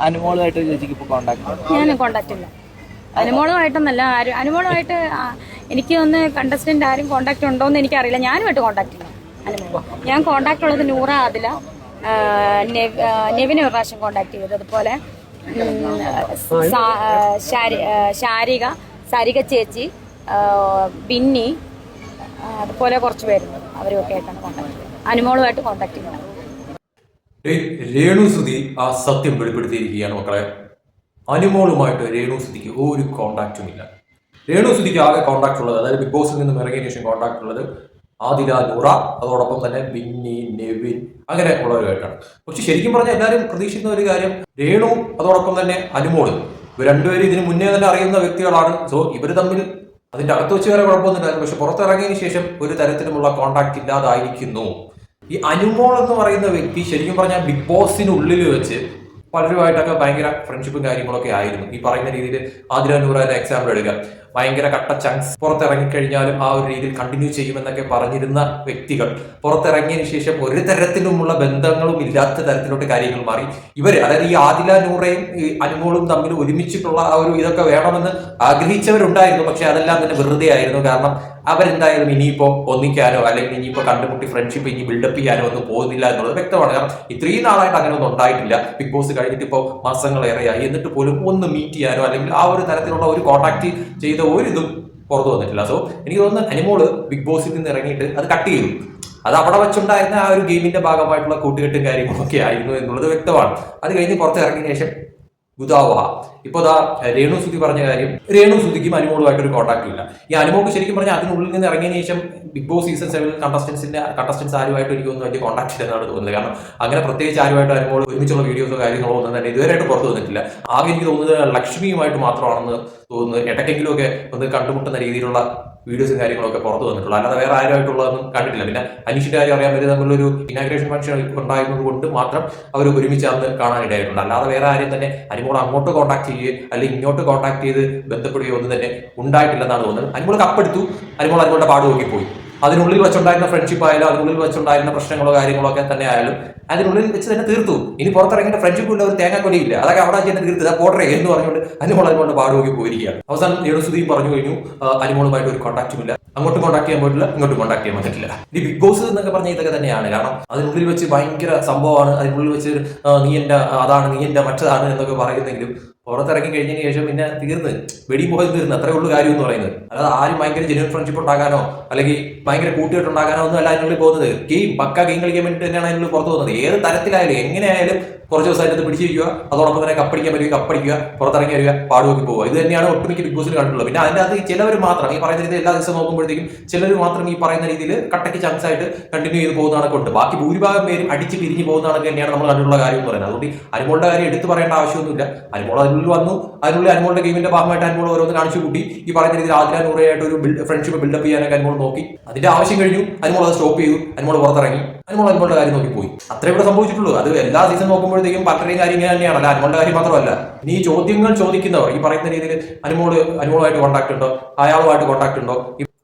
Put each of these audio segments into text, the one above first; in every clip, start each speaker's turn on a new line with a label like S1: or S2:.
S1: അനുമോളുമായിട്ട് ചേച്ചിക്ക് ഇപ്പോൾ കോണ്ടാക്ട്?
S2: ഞാൻ കോണ്ടാക്ട് ഇല്ല അനുമോളുമായിട്ടൊന്നല്ല. അനുമോളുമായിട്ട് എനിക്ക് ഒന്ന് കണ്ടസ്റ്റന്റ് ആരും കോണ്ടാക്ട് ഉണ്ടോയെന്ന് എനിക്കറിയില്ല. ഞാനുമായിട്ട് കോണ്ടാക്ട് ഇല്ല അനുമോൾ. ഞാൻ കോണ്ടാക്ട് ഉള്ളത് നൂറ, ആദില, നെവിനെ ഒരു പ്രാവശ്യം കോണ്ടാക്ട് ചെയ്തത്, അതുപോലെ സാരിക ചേച്ചി, ബിന്നി, അതുപോലെ കുറച്ച് പേരുണ്ട്. അവരുമൊക്കെ ആയിട്ടാണ് കോണ്ടാക്ട് ചെയ്യുന്നത്. അനുമോളുമായിട്ട് കോണ്ടാക്ട് ചെയ്യുന്നത്.
S3: രേണുസുതി ആ സത്യം വെളിപ്പെടുത്തിയിരിക്കുകയാണ് മക്കളെ. അനുമോളുമായിട്ട് രേണുസുതിക്ക് ഒരു കോണ്ടാക്റ്റും ഇല്ല. രേണുസുതിക്ക് ആകെ കോണ്ടാക്ട് ഉള്ളത്, അതായത് ബിഗ് ബോസിൽ നിന്നും ഇറങ്ങിയതിനു ശേഷം കോണ്ടാക്ട് ഉള്ളത് ആദില, നൂറ, അതോടൊപ്പം തന്നെ ബിന്നി, നെവിൻ, അങ്ങനെ ഉള്ളവരുമായിട്ടാണ്. പക്ഷെ ശരിക്കും പറഞ്ഞാൽ എല്ലാവരും പ്രതീക്ഷിക്കുന്ന ഒരു കാര്യം, രേണു അതോടൊപ്പം തന്നെ അനുമോള്, ഇവർ രണ്ടുപേരും ഇതിന് മുന്നേ തന്നെ അറിയുന്ന വ്യക്തികളാണ്. സോ ഇവർ തമ്മിൽ അതിന്റെ അകത്ത് വെച്ച് വരെ കുഴപ്പമൊന്നുമില്ലായിരുന്നു. പക്ഷെ പുറത്തിറങ്ങിയതിനു ശേഷം ഒരു തരത്തിലുമുള്ള കോണ്ടാക്ട് ഇല്ലാതായിരിക്കുന്നു. ഈ അനുമോൾ എന്ന് പറയുന്ന വ്യക്തി ശരിക്കും പറഞ്ഞാൽ ബിഗ് ബോസിനുള്ളിൽ വെച്ച് പലരുമായിട്ടൊക്കെ ഭയങ്കര ഫ്രണ്ട്ഷിപ്പും കാര്യങ്ങളൊക്കെ ആയിരുന്നു. ഈ പറയുന്ന രീതിയിൽ ആദില, നൂറയുടെ എക്സാമ്പിൾ എടുക്കുക, ഭയങ്കര കട്ട ചങ്ക്സ്. പുറത്തിറങ്ങിക്കഴിഞ്ഞാലും ആ ഒരു രീതിയിൽ കണ്ടിന്യൂ ചെയ്യുമെന്നൊക്കെ പറഞ്ഞിരുന്ന വ്യക്തികൾ പുറത്തിറങ്ങിയതിനു ശേഷം ഒരു തരത്തിലുമുള്ള ബന്ധങ്ങളും ഇല്ലാത്ത തരത്തിലോട്ട് കാര്യങ്ങൾ മാറി. ഇവര്, അതായത് ഈ ആദില, നൂറയും ഈ അനുമോളും തമ്മിൽ ഒരുമിച്ചിട്ടുള്ള ആ ഒരു ഇതൊക്കെ വേണമെന്ന് ആഗ്രഹിച്ചവരുണ്ടായിരുന്നു. പക്ഷെ അതെല്ലാം തന്നെ വെറുതെ ആയിരുന്നു. കാരണം അവരെന്തായാലും ഇനിയിപ്പോ ഒന്നിക്കാനോ അല്ലെങ്കിൽ ഇനിയിപ്പോ കണ്ടുമുട്ടി ഫ്രണ്ട്ഷിപ്പ് ഇനി ബിൽഡപ്പ് ചെയ്യാനോ ഒന്നും പോകുന്നില്ല എന്നുള്ളത് വ്യക്തമാണ്. കാരണം ഇത്രയും നാളായിട്ട് അങ്ങനെ ഒന്നും ഉണ്ടായിട്ടില്ല. ബിഗ് ബോസ് കഴിഞ്ഞിട്ട് ഇപ്പോൾ മാസങ്ങളേറെയായി, എന്നിട്ട് പോലും ഒന്ന് മീറ്റ് ചെയ്യാനോ അല്ലെങ്കിൽ ആ ഒരു തരത്തിലുള്ള ഒരു കോൺടാക്ട് ചെയ്ത ഒരിതും പുറത്തു വന്നിട്ടില്ല. സോ എനിക്ക് തോന്നുന്നു അനുമോള് ബിഗ് ബോസിൽ നിന്ന് ഇറങ്ങിയിട്ട് അത് കട്ട് ചെയ്തു. അത് അവിടെ വെച്ചുണ്ടായിരുന്ന ആ ഒരു ഗെയിമിന്റെ ഭാഗമായിട്ടുള്ള കൂട്ടുകെട്ടും കാര്യങ്ങളൊക്കെ ആയിരുന്നു എന്നുള്ളത് വ്യക്തമാണ്. അത് കഴിഞ്ഞ് പുറത്ത് ഇറങ്ങിയ ശേഷം ഗുദാവഹ. ഇപ്പൊ രേണുസുതി പറഞ്ഞ കാര്യം, രേണുസുതിക്കും അനുമോളുമായിട്ട് ഒരു കോൺടാക്ട് ഇല്ല. ഈ അനുമോൾക്ക് ശരിക്കും പറഞ്ഞാൽ അതിനുള്ളിൽ നിന്ന് ഇറങ്ങിയതിനു ശേഷം ബിഗ് ബോസ് സീസൺ 7 കണ്ടസ്റ്റൻസ് ആരുമായിട്ട് എനിക്കൊന്നും വലിയ കോൺടാക്ട് ഇല്ലെന്നാണ് തോന്നുന്നത്. കാരണം അങ്ങനെ പ്രത്യേകിച്ച് ആരുമായിട്ട് അനുമോൾ ഒരുമിച്ചുള്ള വീഡിയോസോ കാര്യങ്ങളോ ഒന്നും തന്നെ ഇതുവരെയായിട്ട് പുറത്തു വന്നിട്ടില്ല. ആകെ എനിക്ക് തോന്നുന്നത് ലക്ഷ്മിയുമായിട്ട് മാത്രമാണെന്ന് തോന്നുന്നത്. ഇടയ്ക്കെങ്കിലും ഒക്കെ ഒന്ന് കണ്ടുമുട്ടുന്ന രീതിയിലുള്ള വീഡിയോസും കാര്യങ്ങളൊക്കെ പുറത്തു വന്നിട്ടുള്ളൂ. അല്ലാതെ വേറെ ആരുമായിട്ടുള്ളതൊന്നും കണ്ടിട്ടില്ല. പിന്നെ അനീഷിന്റെ കാര്യം അറിയാൻ പറ്റും, തമ്മിലൊരു ഇനാഗ്രേഷൻ ഫംഗ്ഷൻ ഉണ്ടായിരുന്നത് കൊണ്ട് മാത്രം അവർ ഒരുമിച്ച് അന്ന് കാണാനിടയായിട്ടുണ്ട്. അല്ലാതെ വേറെ ആരും തന്നെ അനുമോൾ അങ്ങോട്ട് കോൺടാക്ട് ചെയ്യുകയോ അല്ലെങ്കിൽ ഇങ്ങോട്ട് കോൺടാക്ട് ചെയ്ത് ബന്ധപ്പെടുകയോ ഒന്നും തന്നെ ഉണ്ടായിട്ടില്ലെന്നാണ് തോന്നുന്നത്. അനുമോൾ കപ്പെടുത്തു, അനുമോളുടെ പാട് നോക്കിപ്പോയി. അതിനുള്ളിൽ വെച്ചുണ്ടായിരുന്ന ഫ്രണ്ട്ഷിപ്പ് ആയാലും അതിനുള്ളിൽ വെച്ചുണ്ടായിരുന്ന പ്രശ്നങ്ങളോ കാര്യങ്ങളോ ഒക്കെ തന്നെ ആയാലും അതിനുള്ളിൽ വെച്ച് തന്നെ തീർത്തു. ഇനി പുറത്തിറങ്ങിയിട്ട് ഫ്രണ്ട്ഷിപ്പ് ഉള്ള ഒരു തേങ്ങാക്കൊലിയില്ല, അതൊക്കെ അവിടെ തന്നെ തീർത്ത് പോട്ടെ എന്ന് പറഞ്ഞുകൊണ്ട് അനുമോളുടെ പാട് നോക്കി പോയിരിക്കുകയാണ്. അവസാനം രേണുസുതിയും പറഞ്ഞു കഴിഞ്ഞു അനുമോളുമായിട്ട് ഒരു കോൺടാക്റ്റും ഇല്ല, അങ്ങോട്ടും കോൺടാക്ട് ചെയ്യാൻ പറ്റില്ല, ഇങ്ങോട്ടും കോൺടാക്ട് ചെയ്യാൻ പറ്റില്ല. ഈ ബിഗ് ബോസ് എന്നൊക്കെ പറഞ്ഞ ഇതൊക്കെ തന്നെയാണ്. കാരണം അതിനുള്ളിൽ വെച്ച് ഭയങ്കര സംഭവമാണ്, അതിനുള്ളിൽ വെച്ച് നീ എന്റെ അതാണ്, നീ എന്റെ മറ്റതാണ് എന്നൊക്കെ പറയുന്നെങ്കിലും പുറത്തിറങ്ങി കഴിഞ്ഞതിന് ശേഷം പിന്നെ തീർന്ന് വെടി പോയി തീർന്ന് അത്രേ ഉള്ളൂ കാര്യം എന്ന് പറയുന്നത്. അല്ലാതെ ആരും ഭയങ്കര ജെന്യൂൻ ഫ്രണ്ട്ഷിപ്പ് ഉണ്ടാക്കാനോ അല്ലെങ്കിൽ ഭയങ്കര കൂട്ടുകെട്ടുണ്ടാക്കാനോ ഒന്നും അല്ല അതിനുള്ളിൽ പോകുന്നത്. ഗെയിം ഗെയിം കളിക്കാൻ വേണ്ടിയിട്ട് തന്നെയാണ് അതിനുള്ളിൽ പുറത്തു പോകുന്നത്. ഏത് തരത്തിലായാലും എങ്ങനെയായാലും കുറച്ച് ദിവസം അതിനകത്ത് പിടിച്ചിരിക്കുക, അതോടൊപ്പം തന്നെ കപ്പടിക്കാൻ പറ്റുക, കപ്പടിക്കുക, പുറത്തിറങ്ങി വരിക, പാടുപോക്കി പോവുക. ഇത് തന്നെയാണ് ഒട്ടുമിക്ക ബിഗ് ബോസിൽ കണ്ടിട്ടുള്ളത്. പിന്നെ അതിൻ്റെ അത് ചിലവർ മാത്രം ഈ പറയുന്ന രീതിയിൽ എല്ലാ ദിവസവും നോക്കുമ്പോഴത്തേക്കും ചിലർ മാത്രം ഈ പറയുന്ന രീതിയിൽ കട്ടയ്ക്ക് ചാൻസ് ആയിട്ട് കണ്ടിന്യൂ ചെയ്ത് പോകുന്നതാണ് കൊണ്ട് ബാക്കി ഭൂരിഭാഗം പേരും അടിച്ച് പിരിഞ്ഞ് പോകുന്നതാണ് തന്നെയാണ് നമ്മൾ കണ്ടിട്ടുള്ള കാര്യം എന്ന് പറയുന്നത്. അതുകൊണ്ട് അനുമോളുടെ കാര്യം എടുത്തു പറയേണ്ട ആവശ്യമൊന്നുമില്ല. അനുമോൾ അതിനുള്ളിൽ വന്നു, അതിനുള്ളിൽ അനുമോളുടെ ഗെയിമിന്റെ ഭാഗമായിട്ട് അനുമോൾ ഓരോന്ന് കാണിച്ചു കൂട്ടി. ഈ പറയുന്ന രീതിയിൽ ആദില, നൂറയായിട്ട് ഒരു ഫ്രണ്ട്ഷിപ്പ് ബിൽഡപ്പ് ചെയ്യാനൊക്കെ അനുമോൾ നോക്കി. അതിന്റെ ആവശ്യം കഴിഞ്ഞു, അനുമോൾ അത് സ്റ്റോപ്പ് ചെയ്തു, അനുമോൾ പുറത്തിറങ്ങി, അനുമോളുടെ കാര്യം നോക്കി പോയി. അത്രേ ഇവിടെ സംഭവിച്ചിട്ടുള്ളൂ. അത് എല്ലാ സീസൺ നോക്കുമ്പോഴത്തേക്കും പലരുടെയും കാര്യം ഇങ്ങനെ തന്നെയാണല്ല, അനുമോളുടെ കാര്യം മാത്രമല്ല. ഇനി ഈ ചോദ്യങ്ങൾ ചോദിക്കുന്നവർ ഈ പറയുന്ന രീതിയിൽ അനുമോളുമായിട്ട് കോൺടാക്ട് ഉണ്ടോ, അയാളുമായിട്ട് കോൺടാക്ട് ഉണ്ടോ,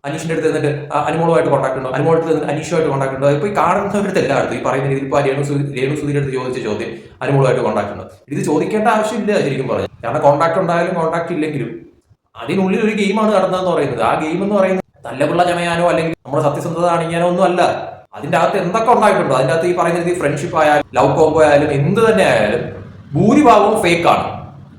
S3: അനീഷിന്റെ അടുത്ത് നിന്നിട്ട് അനുമോളുമായിട്ട് കോൺടാക്ട് ഉണ്ടോ, അനുമോളടുത്ത് നിന്നിട്ട് അനീഷുമായിട്ട് കോൺടാക്ട് ഉണ്ടോ, ഇപ്പൊ ഈ കാണുന്നവരുടെ എല്ലായിടത്തും ഈ പറയുന്ന രീതിയിൽ ഇപ്പൊ രേണുസുതിയുടെ അടുത്ത് ചോദിച്ച ചോദ്യം അനുമോളുമായിട്ട് കോൺടാക്ട് ഉണ്ടോ, ഇത് ചോദിക്കേണ്ട ആവശ്യമില്ല ശരിക്കും പറഞ്ഞു. കാരണം കോൺടാക്ട് ഉണ്ടായാലും കോൺടാക്ട് ഇല്ലെങ്കിലും അതിനുള്ളിൽ ഒരു ഗെയിമാണ് നടന്നതെന്ന് പറയുന്നത്. ആ ഗെയിം എന്ന് പറയുന്നത് തല്ലപിള്ള ചമയാനോ അല്ലെങ്കിൽ നമ്മുടെ സത്യസന്ധത കാണിക്കാനോ ഒന്നും അല്ല. അതിന്റെ അകത്ത് എന്തൊക്കെ ഉണ്ടായിട്ടുണ്ടോ, അതിന്റെ അകത്ത് ഈ പറയുന്ന രീതി ഫ്രണ്ട്ഷിപ്പ് ആയാലും ലവ് കോംബോ ആയാലും എന്ത് തന്നെ ആയാലും ഭൂരിഭാഗവും ഫേക്ക് ആണ്.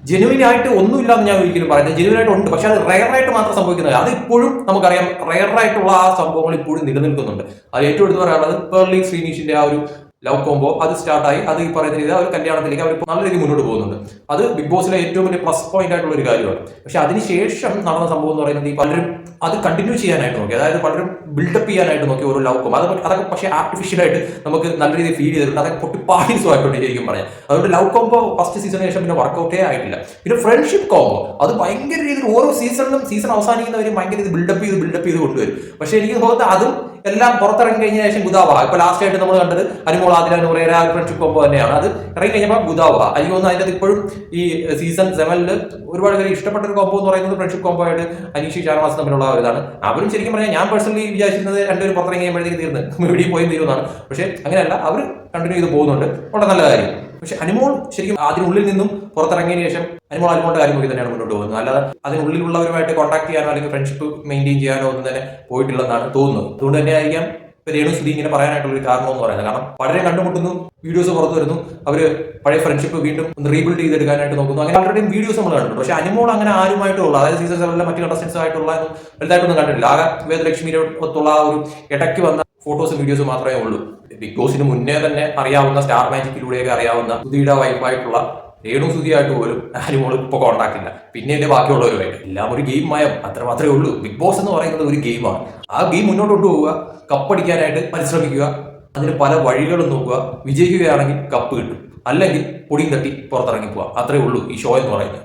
S3: ജെനുവിനായിട്ട് ഒന്നുമില്ലാന്ന് ഞാൻ ഒരിക്കലും പറയുന്നത്, ജെനുവിനായിട്ട് ഉണ്ട്. പക്ഷെ അത് റയറായിട്ട് മാത്രം സംഭവിക്കുന്നത്. അത് ഇപ്പോഴും നമുക്കറിയാം, റയറായിട്ടുള്ള ആ സംഭവങ്ങൾ ഇപ്പോഴും നിലനിൽക്കുന്നുണ്ട്. അത് ഏറ്റവും എടുത്ത് പറയാനുള്ളത് പേർലി ശ്രീനീഷിന്റെ ആ ഒരു ലവ് കോംബോ അത് സ്റ്റാർട്ടായി, അത് ഈ പറയുന്ന രീതി ഒരു കല്യാണത്തിലേക്ക് അവർ നല്ല രീതിയിൽ മുന്നോട്ട് പോകുന്നുണ്ട്. അത് ബിഗ് ബോസിലെ ഏറ്റവും വലിയ പ്ലസ് പോയിന്റ് ആയിട്ടുള്ള ഒരു കാര്യമാണ്. പക്ഷെ അതിനുശേഷം നടന്ന സംഭവം എന്ന് പറയുന്നത് ഈ പലരും അത് കണ്ടിന്യൂ ചെയ്യാനായിട്ട് നോക്കി, അതായത് പലരും ബിൽഡപ്പ് ചെയ്യാനായിട്ട് നോക്കി ഓരോ ലവ് കോംബോ. അതൊക്കെ പക്ഷേ ആർട്ടിഫിഷ്യലായിട്ട് നമുക്ക് നല്ല രീതിയിൽ ഫീൽ ചെയ്തിട്ടുണ്ട്. അതൊക്കെ പൊട്ടിപ്പാടിസുമായിട്ടുണ്ട് ശരിക്കും പറയാം. അതുകൊണ്ട് ലവ് കോംബോ ഫസ്റ്റ് സീസണിന് ശേഷം പിന്നെ വർക്കൗട്ടേ ആയിട്ടില്ല. പിന്നെ ഫ്രണ്ട്ഷിപ്പ് കോംബോ അത് ഭയങ്കര രീതിയിൽ ഓരോ സീസണിലും സീസൺ അവസാനിക്കുന്നവരും ഭയങ്കര ഇത് ബിൽഡപ്പ് ചെയ്ത് കൊണ്ടുവരും. പക്ഷെ എനിക്ക് തോന്നുന്നത് അതും എല്ലാം പുറത്തിറങ്ങി കഴിഞ്ഞ ശേഷം ഗുദാവഹ. ഇപ്പൊ ലാസ്റ്റ് ആയിട്ട് നമ്മൾ കണ്ടത് അനുമോൾ, ആദില, നൂറയുടെ ഫ്രണ്ട്ഷിപ്പ് കോംബോ തന്നെയാണ്. അത് ഇറങ്ങി കഴിഞ്ഞപ്പോൾ ഗുദാവഹ. എനിക്ക് തോന്നുന്നു അതിൻ്റെ ഇപ്പോഴും ഈ സീസൺ 7 ഒരുപാട് പേര് ഇഷ്ടപ്പെട്ട ഒരു കോംബോ എന്ന് പറയുന്നത് ഫ്രണ്ട്ഷിപ്പ് കോംബോ ആയിട്ട് അനീഷ് ഷാനവാസ് തമ്മിലുള്ള ഇതാണ്. അവരും ശരിക്കും പറഞ്ഞാൽ ഞാൻ പേഴ്സണലി വിചാരിച്ചിരുന്നത് രണ്ടുപേരും പുറത്തിറങ്ങി കഴിയുമ്പോഴത്തേക്ക് തീർന്ന് വീഡിയോ പോയി തീരുന്നതാണ്. പക്ഷെ അങ്ങനെയല്ല, അവർ കണ്ടിന്യൂ ചെയ്ത് പോകുന്നുണ്ട്. വളരെ നല്ല കാര്യം. പക്ഷെ അനുമോൾ ശരിക്കും അതിനുള്ളിൽ നിന്നും പുറത്തിറങ്ങിയതിനു ശേഷം അനുമോളുടെ കാര്യം നോക്കി തന്നെയാണ് മുന്നോട്ട് പോകുന്നത്. അല്ലാതെ അതിനുള്ളിലുള്ളവരുമായിട്ട് കോൺടാക്ട് ചെയ്യാനോ അല്ലെങ്കിൽ ഫ്രണ്ട്ഷിപ്പ് മെയിൻറ്റെയിൻ ചെയ്യാനോ ഒന്നും തന്നെ പോയിട്ടില്ലെന്നാണ് തോന്നുന്നത്. അതുകൊണ്ട് തന്നെ ആയിരിക്കാം രേണുസുതി ഇങ്ങനെ പറയാനായിട്ടുള്ള ഒരു കാരണം എന്ന് പറയുന്നത്. കാരണം പലരെ കണ്ടുമുട്ടുന്നു, വീഡിയോസ് പുറത്തു വരുന്നു, അവര് പഴയ ഫ്രണ്ട്ഷിപ്പ് വീണ്ടും ഒന്ന് റീബിൽഡ് ചെയ്തെടുക്കാനായിട്ട് നോക്കുന്നു. അങ്ങനെ പലരുടെയും വീഡിയോസ് നമ്മൾ കണ്ടിട്ടുണ്ട്. പക്ഷെ അനുമോൾ അങ്ങനെ ആരുമായിട്ടുള്ള, അതായത് സീസൺ 7 മറ്റു കണ്ടസ്റ്റൻസ് ആയിട്ടുള്ള വലുതായിട്ടൊന്നും കണ്ടിട്ടില്ല. ആകെ വേദലക്ഷ്മിയുടെ ഒത്തുള്ള ആ ഒരു ഇടയ്ക്ക് വന്ന ഫോട്ടോസും വീഡിയോസും മാത്രമേ ഉള്ളൂ. ബിഗ് ബോസിന് മുന്നേ തന്നെ അറിയാവുന്ന സ്റ്റാർ മാജിക്കിലൂടെയൊക്കെ അറിയാവുന്ന സുധിയുടെ വൈഫായിട്ടുള്ള രേണുസുതിയായിട്ട് പോലും അനുമോൾ ഇപ്പോൾ കോണ്ടാക്ട് ഇല്ല. പിന്നെയല്ലേ ബാക്കിയുള്ളവരുമായിട്ട്. എല്ലാം ഒരു ഗെയിം മയം, അത്ര മാത്രമേ ഉള്ളൂ. ബിഗ് ബോസ് എന്ന് പറയുന്നത് ഒരു ഗെയിമാണ്. ആ ഗെയിം മുന്നോട്ട് കൊണ്ടുപോവുക, കപ്പടിക്കാനായിട്ട് പരിശ്രമിക്കുക, അതിന് പല വഴികളും നോക്കുക. വിജയിക്കുകയാണെങ്കിൽ കപ്പ് കിട്ടും, അല്ലെങ്കിൽ പൊടിയും തട്ടി പുറത്തിറങ്ങി പോവുക. അത്രേ ഉള്ളൂ ഈ ഷോ എന്ന് പറയുന്നത്.